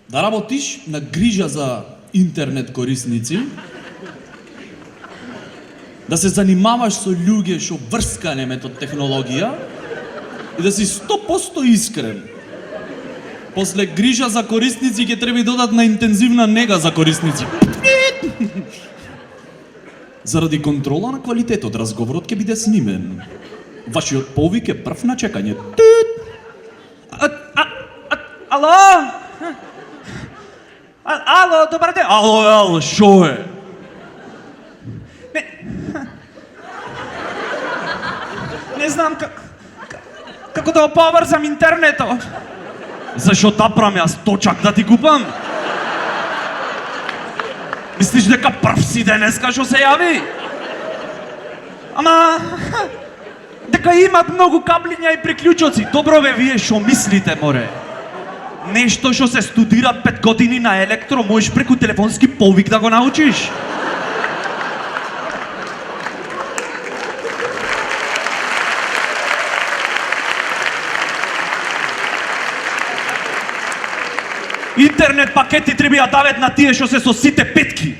Да работиш на грижа за интернет корисници, да се занимаваш со луѓе што врскане метод технологија и да си 100% искрен. После грижа за корисници ќе треба и додатна интензивна нега за корисници. Заради контрола на квалитетот, разговорот ќе биде снимен. Вашиот повик е прв на чекање. Ало? Ало, добар ден. Ало, шо е? Не знам како да поврзам интернетот. Зашо да правам јас точак да ти купам? Мислиш дека прв си денеска што се јави? Ама дека имат многу каблиња и приклучоци. Добро бе, вие што мислите, море? Нешто што се студира 5 години на електро, можеш преку телефонски повик да го научиш. Интернет пакети треба ја дават на тие што се со сите петки.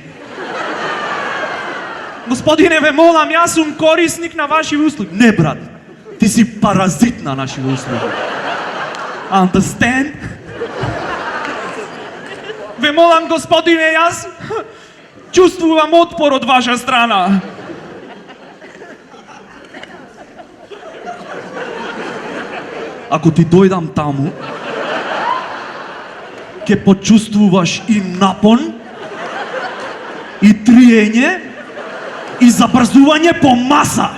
Господине, ве молам, јас сум корисник на ваши услуги. Не, брат, ти си паразит на наши услуги. Understand? Ве молам, господине, јас чувствувам отпор од ваша страна. Ако ти дојдам таму, ќе почувствуваш и напон, и триење, и забрзување по маса.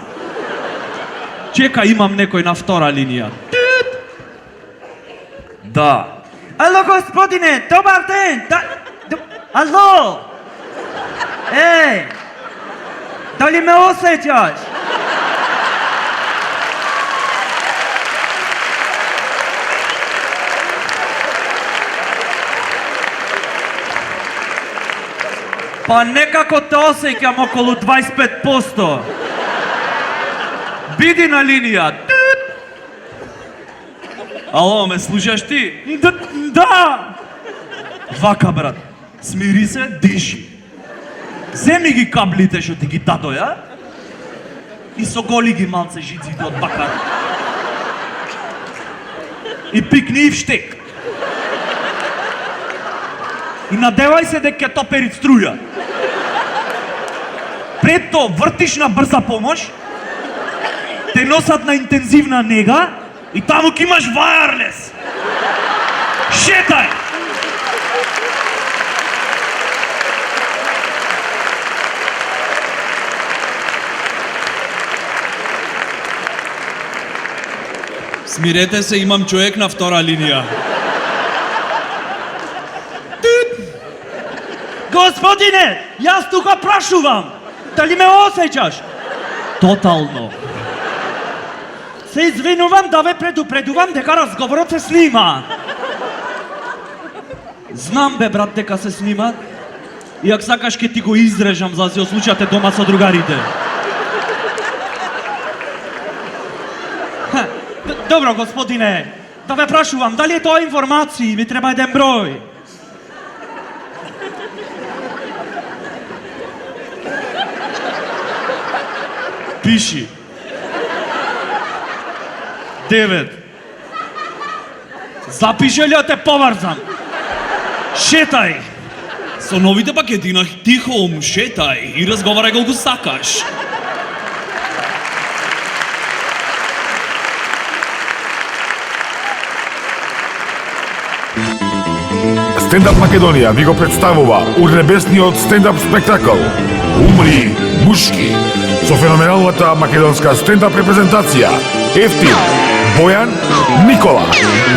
Чека, имам некој на втора линија. Да. Ало, господине, добар ден! Ало! Еј! Дали ме осеќаш? Па некако те осеќам околу 25%. Биди на линија. Ало, ме слушаш ти? Да! Вака, брат. Смири се, диши. Земи ги каблите што ти ги дадоја и соголи ги малце жиците од бакар. И пикни и вштек. И надевај се дека ќе топери струја. Пред тоа вртиш на брза помош, те носат на интензивна нега и таму ќе имаш wireless. Шетај! Смирете се, имам човек на втора линија. Господине, јас тука прашувам, дали ме осеќаш? Тотално. Се извинувам да ве предупредувам дека разговорот се снима. Знам бе, брат, дека се снима. И ако сакаш ке ти го изрежам за да се ослучате дома со другарите. Добро, господине, да ве прашувам, дали е тоа информации, ми треба еден број. Пиши. 9. Запиши ли да те поврзам? Шетај. Со новите пакети на Тихом шетај и разговарај колку сакаш. Стендап Македонија ви го представува урнебесниот стендап спектакл Умри мушки со феноменалната македонска стендап репрезентација Ефтин, Бојан, Никола,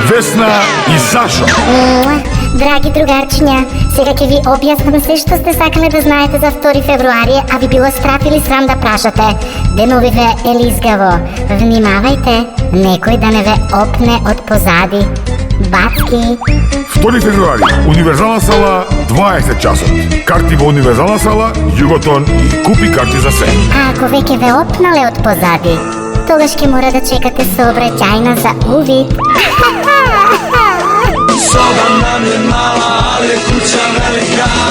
Весна и Сашо. Драги другарчиња, сега ќе ви објаснам се што сте сакале да знаете за 2 февруари, а ви било страф или срам да прашате. Деновиве е лизгаво. Внимавајте, некој да не ве опне од позади. Бацки. 2 февруари, Универзална сала, 20 часот. Карти во Универзална сала, Југотон и купи карти за се. А ако веќе ве опнале од позади, тогаш ќе мора да чекате сообраќајна за увид. Soba nam je mala, Alexa